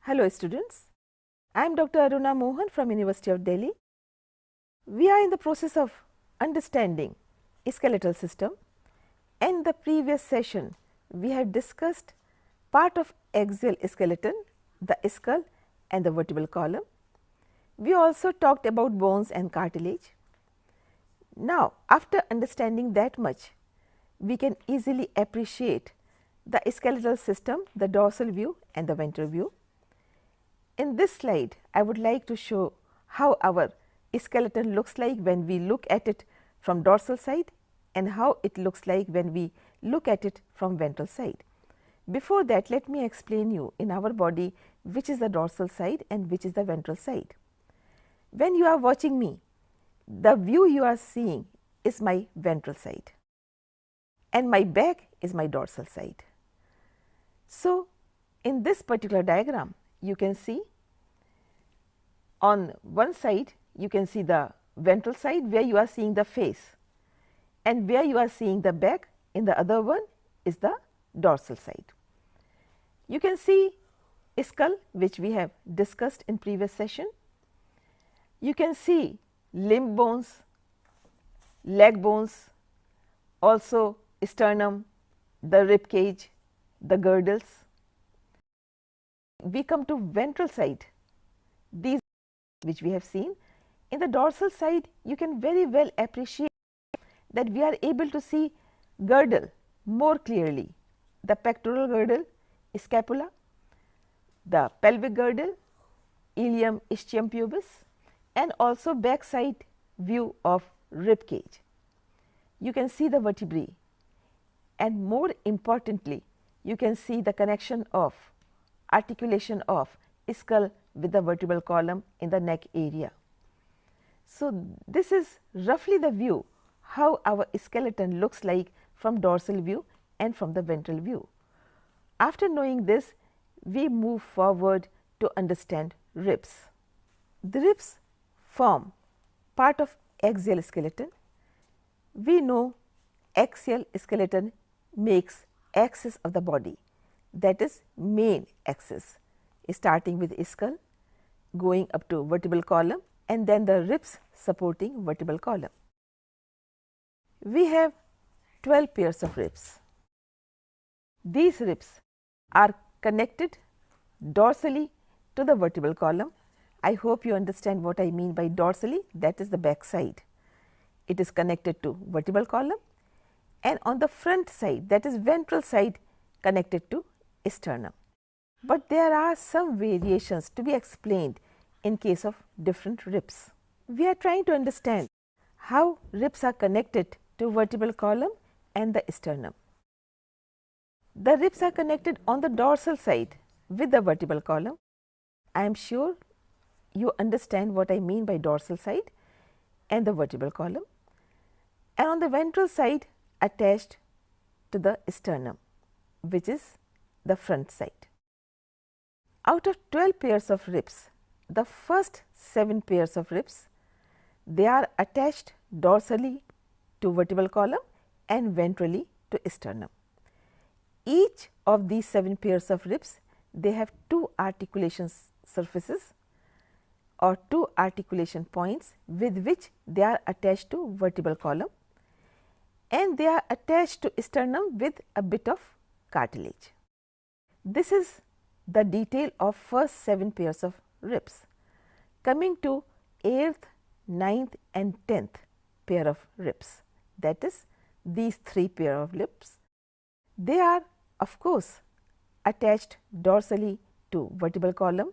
Hello students, I am Dr. Aruna Mohan from University of Delhi. We are in the process of understanding skeletal system. In the previous session, we have discussed part of axial skeleton, the skull and the vertebral column. We also talked about bones and cartilage. Now, after understanding that much, we can easily appreciate the skeletal system, the dorsal view and the ventral view. In this slide, I would like to show how our skeleton looks like when we look at it from dorsal side and how it looks like when we look at it from ventral side. Before that, let me explain you in our body which is the dorsal side and which is the ventral side. When you are watching me, the view you are seeing is my ventral side and my back is my dorsal side. So, in this particular diagram, you can see on one side you can see the ventral side where you are seeing the face, and where you are seeing the back in the other one is the dorsal side. You can see skull, which we have discussed in previous session. You can see limb bones, leg bones, also sternum, the rib cage, the girdles. We come to ventral side, these which we have seen. In the dorsal side, you can very well appreciate that we are able to see girdle more clearly, the pectoral girdle, scapula, the pelvic girdle, ilium, ischium pubis, and also back side view of rib cage. You can see the vertebrae, and more importantly, you can see the connection of articulation of skull with the vertebral column in the neck area. So, this is roughly the view how our skeleton looks like from dorsal view and from the ventral view. After knowing this, we move forward to understand ribs. The ribs form part of axial skeleton. We know axial skeleton makes axis of the body, that is main axis, starting with skull, going up to vertebral column and then the ribs supporting vertebral column. We have 12 pairs of ribs. These ribs are connected dorsally to the vertebral column. I hope you understand what I mean by dorsally, that is the back side. It is connected to vertebral column, and on the front side, that is ventral side, connected to sternum. But there are some variations to be explained in case of different ribs. We are trying to understand how ribs are connected to vertebral column and the sternum. The ribs are connected on the dorsal side with the vertebral column. I am sure you understand what I mean by dorsal side and the vertebral column, and on the ventral side attached to the sternum, which is the front side. Out of 12 pairs of ribs, the first 7 pairs of ribs, they are attached dorsally to vertebral column and ventrally to sternum. Each of these 7 pairs of ribs, they have 2 articulation surfaces or 2 articulation points with which they are attached to vertebral column, and they are attached to sternum with a bit of cartilage. This is the detail of first 7 pairs of ribs. Coming to 8th, 9th and 10th pair of ribs, that is these 3 pair of ribs, they are of course attached dorsally to vertebral column,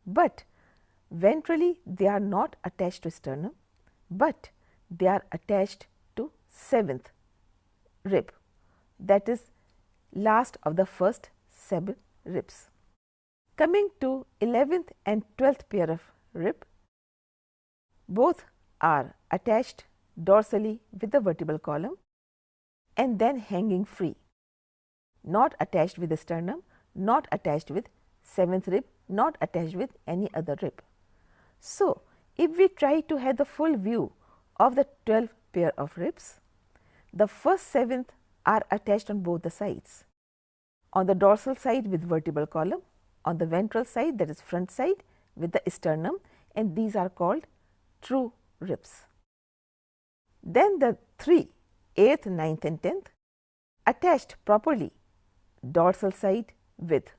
but ventrally they are not attached to sternum, but they are attached to 7th rib, that is last of the first 7 ribs. Coming to 11th and 12th pair of rib, both are attached dorsally with the vertebral column and then hanging free, not attached with the sternum, not attached with 7th rib, not attached with any other rib. So, If we try to have the full view of the 12 pair of ribs, the first 7 are attached on both the sides. On the dorsal side with vertebral column, on the ventral side, that is front side, with the sternum, and these are called true ribs. Then the 3, 8th, 9th and 10th attached properly dorsal side with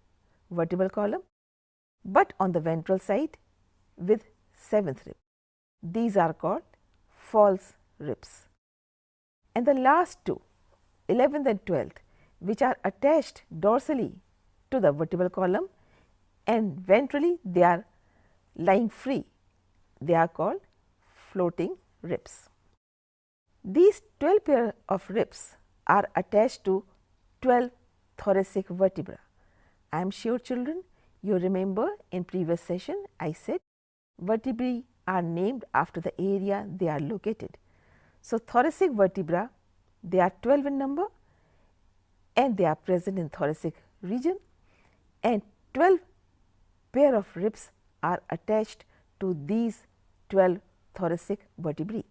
vertebral column, but on the ventral side with 7th rib. These are called false ribs. And the last 2, 11th and 12th, which are attached dorsally to the vertebral column and ventrally they are lying free, they are called floating ribs. These 12 pair of ribs are attached to 12 thoracic vertebrae. I am sure children, you remember in previous session I said vertebrae are named after the area they are located. So, thoracic vertebra, they are 12 in number and they are present in thoracic region, and 12 pair of ribs are attached to these 12 thoracic vertebrae.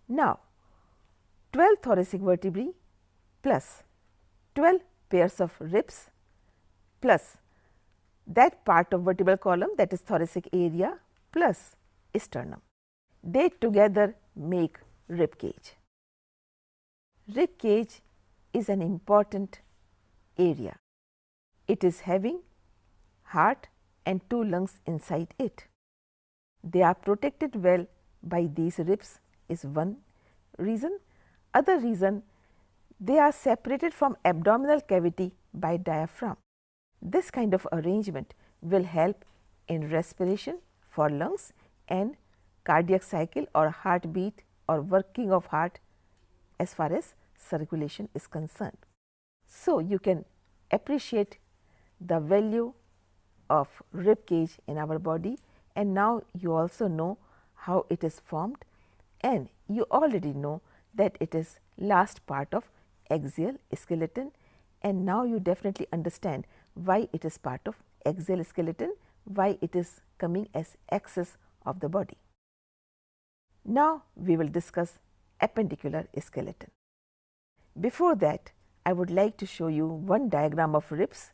Now, 12 thoracic vertebrae plus 12 pairs of ribs plus that part of vertebral column, that is thoracic area, plus sternum, they together make rib cage. Rib cage is an important area. It is having heart and 2 lungs inside it. They are protected well by these ribs is one reason. Other reason, they are separated from abdominal cavity by diaphragm. This kind of arrangement will help in respiration for lungs and cardiac cycle or heartbeat or working of heart as far as circulation is concerned. So, you can appreciate the value of rib cage in our body, and now you also know how it is formed, and you already know that it is last part of axial skeleton, and now you definitely understand why it is part of axial skeleton, why it is coming as axis of the body. Now, we will discuss appendicular skeleton. Before that, I would like to show you one diagram of ribs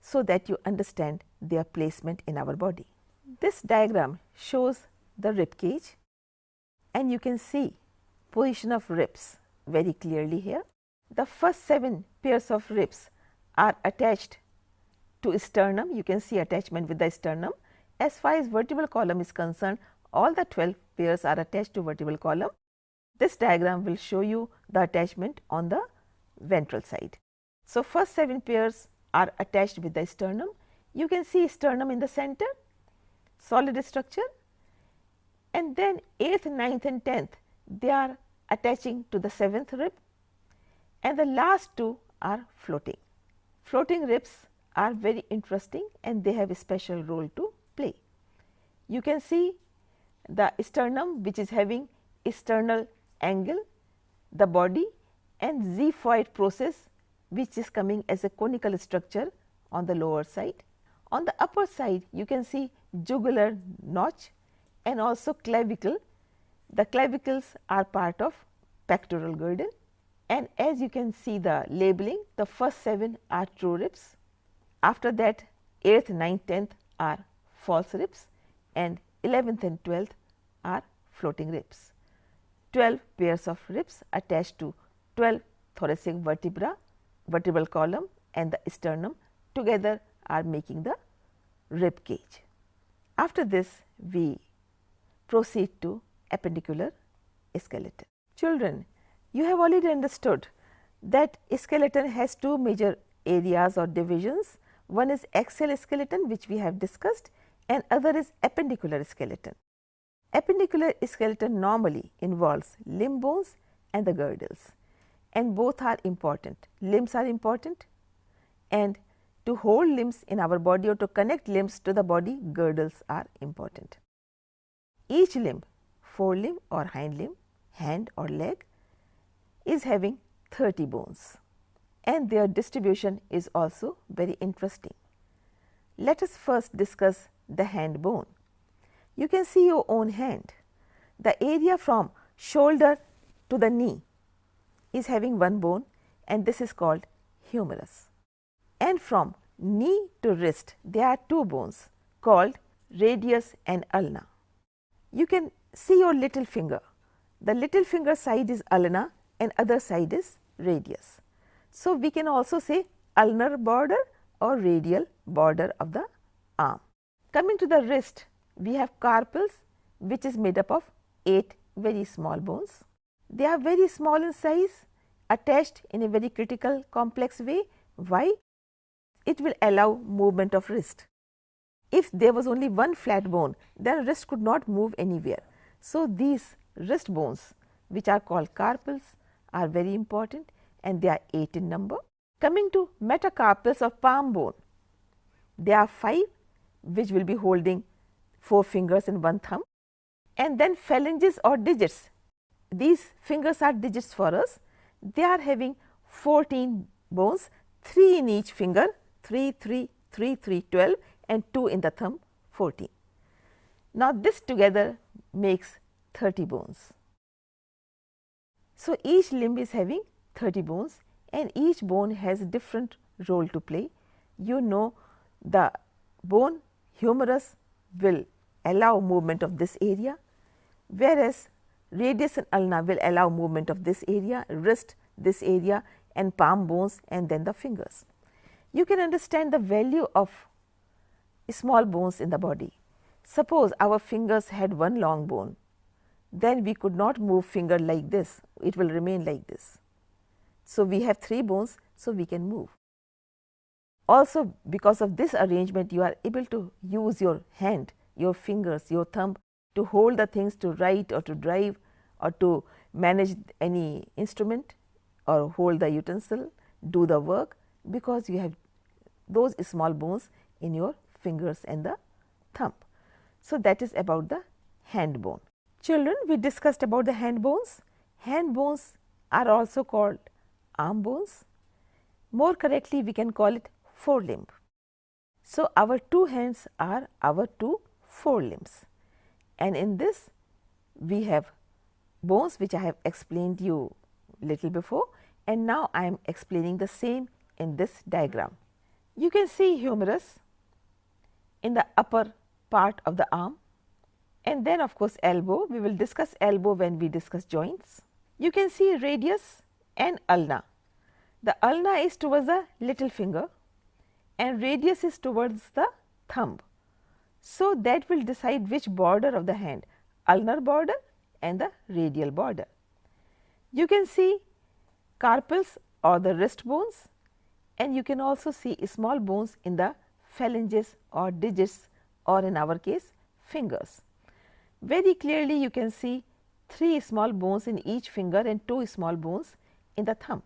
so that you understand their placement in our body. This diagram shows the rib cage, and you can see position of ribs very clearly here. The first 7 pairs of ribs are attached to sternum. You can see attachment with the sternum. As far as vertebral column is concerned, all the 12 pairs are attached to vertebral column. This diagram will show you the attachment on the ventral side. So, first 7 pairs are attached with the sternum. You can see sternum in the center, solid structure, and then 8th, 9th and 10th, they are attaching to the 7th rib, and the last 2 are floating. Floating ribs are very interesting and they have a special role to play. You can see the sternum, which is having sternal angle, the body, and xiphoid process, which is coming as a conical structure on the lower side. On the upper side, you can see jugular notch and also clavicle. The clavicles are part of pectoral girdle, and as you can see the labeling, the first 7 are true ribs. After that, 8th, 9th, 10th are false ribs, and 11th and 12th are floating ribs. 12 pairs of ribs attached to 12 thoracic vertebra, vertebral column and the sternum together are making the rib cage. After this, we proceed to appendicular skeleton. Children, you have already understood that skeleton has 2 major areas or divisions. One is axial skeleton, which we have discussed, and other is appendicular skeleton. Appendicular skeleton normally involves limb bones and the girdles, and both are important. Limbs are important, and to hold limbs in our body or to connect limbs to the body, girdles are important. Each limb, forelimb or hind limb, hand or leg, is having 30 bones, and their distribution is also very interesting. Let us first discuss the hand bone. You can see your own hand. The area from shoulder to the knee is having one bone, and this is called humerus. And from knee to wrist there are two bones called radius and ulna. You can see your little finger. The little finger side is ulna and other side is radius. So, we can also say ulnar border or radial border of the arm. Coming to the wrist, we have carpals, which is made up of 8 very small bones. They are very small in size, attached in a very critical complex way. Why? It will allow movement of wrist. If there was only one flat bone, then wrist could not move anywhere. So, these wrist bones, which are called carpals, are very important, and they are 8 in number. Coming to metacarpals or palm bone, there are 5 which will be holding 4 fingers and 1 thumb, and then phalanges or digits. These fingers are digits for us. They are having 14 bones, 3 in each finger, 3, 3, 3, 3, 12 and 2 in the thumb, 14. Now, this together makes 30 bones. So, each limb is having 30 bones, and each bone has a different role to play. You know, the bone humerus will allow movement of this area, whereas radius and ulna will allow movement of this area, wrist this area, and palm bones, and then the fingers. You can understand the value of small bones in the body. Suppose our fingers had one long bone, then we could not move finger like this, it will remain like this. So, we have 3 bones, so we can move. Also, because of this arrangement, you are able to use your hand, your fingers, your thumb to hold the things, to write or to drive or to manage any instrument or hold the utensil, do the work, because you have those small bones in your fingers and the thumb. So, that is about the hand bone. Children, we discussed about the hand bones. Hand bones are also called arm bones. More correctly, we can call it forelimb. So, our 2 hands are our 2 forelimbs, and in this we have bones which I have explained you little before, and now I am explaining the same in this diagram. You can see humerus in the upper part of the arm, and then of course elbow. We will discuss elbow when we discuss joints. You can see radius and ulna. The ulna is towards the little finger and radius is towards the thumb. So, that will decide which border of the hand, ulnar border and the radial border. You can see carpals or the wrist bones, and you can also see small bones in the phalanges or digits, or in our case fingers. Very clearly you can see 3 small bones in each finger and 2 small bones in the thumb.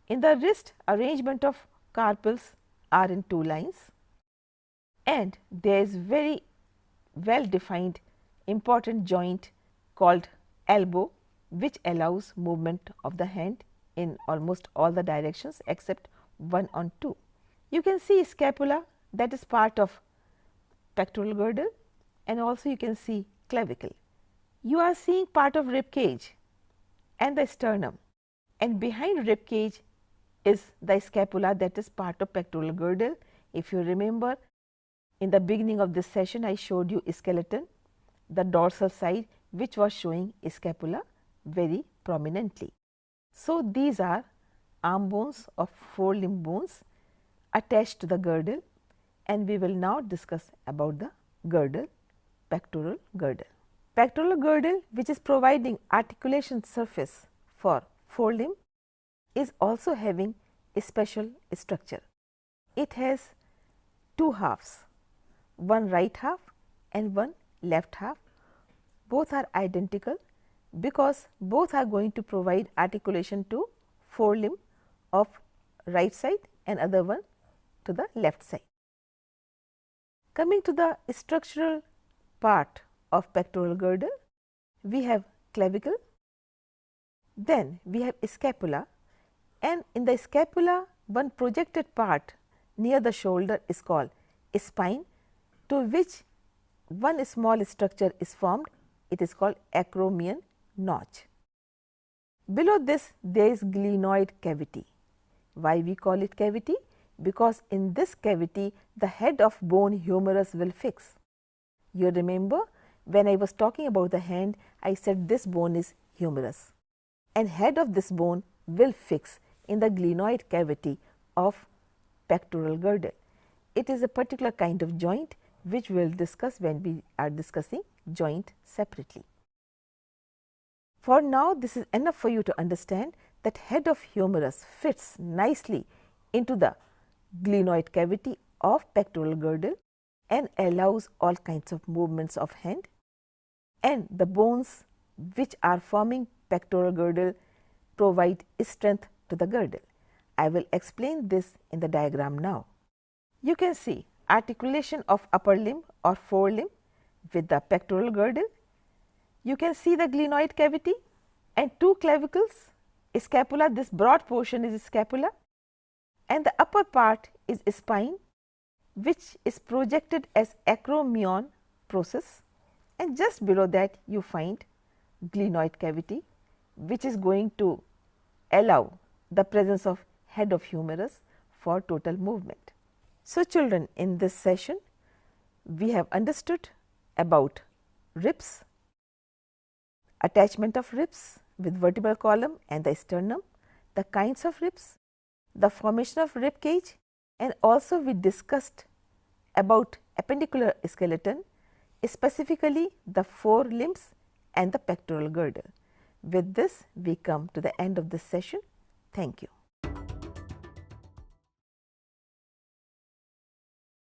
In the wrist, arrangement of carpals are in 2 lines, and there is very well defined important joint called elbow, which allows movement of the hand in almost all the directions except 1 and 2. You can see scapula, that is part of pectoral girdle, and also you can see clavicle. You are seeing part of rib cage and the sternum, and behind rib cage is the scapula, that is part of pectoral girdle. If you remember, in the beginning of this session I showed you skeleton, the dorsal side, which was showing scapula very prominently. So, these are arm bones or forelimb bones attached to the girdle, and we will now discuss about the girdle, pectoral girdle. Pectoral girdle, which is providing articulation surface for forelimb, is also having a special structure. It has 2 halves, one right half and one left half. Both are identical because both are going to provide articulation to forelimb of right side and other one to the left side. Coming to the structural part of pectoral girdle, we have clavicle, then we have scapula, and in the scapula one projected part near the shoulder is called spine, to which one small structure is formed. It is called acromion notch. Below this there is glenoid cavity. Why we call it cavity? Because in this cavity the head of bone humerus will fix. You remember when I was talking about the hand, I said this bone is humerus, and head of this bone will fix in the glenoid cavity of pectoral girdle. It is a particular kind of joint which we will discuss when we are discussing joint separately. For now, this is enough for you to understand that head of humerus fits nicely into the glenoid cavity of pectoral girdle and allows all kinds of movements of hand, and the bones which are forming pectoral girdle provide strength to the girdle. I will explain this in the diagram now. You can see articulation of upper limb or forelimb with the pectoral girdle. You can see the glenoid cavity and two clavicles, scapula. This broad portion is scapula, and the upper part is spine, which is projected as acromion process, and just below that you find glenoid cavity, which is going to allow the presence of head of humerus for total movement. So, children, in this session we have understood about ribs, attachment of ribs with vertebral column and the sternum, the kinds of ribs, the formation of rib cage, and also we discussed about appendicular skeleton, specifically the forelimbs and the pectoral girdle. With this we come to the end of this session. Thank you.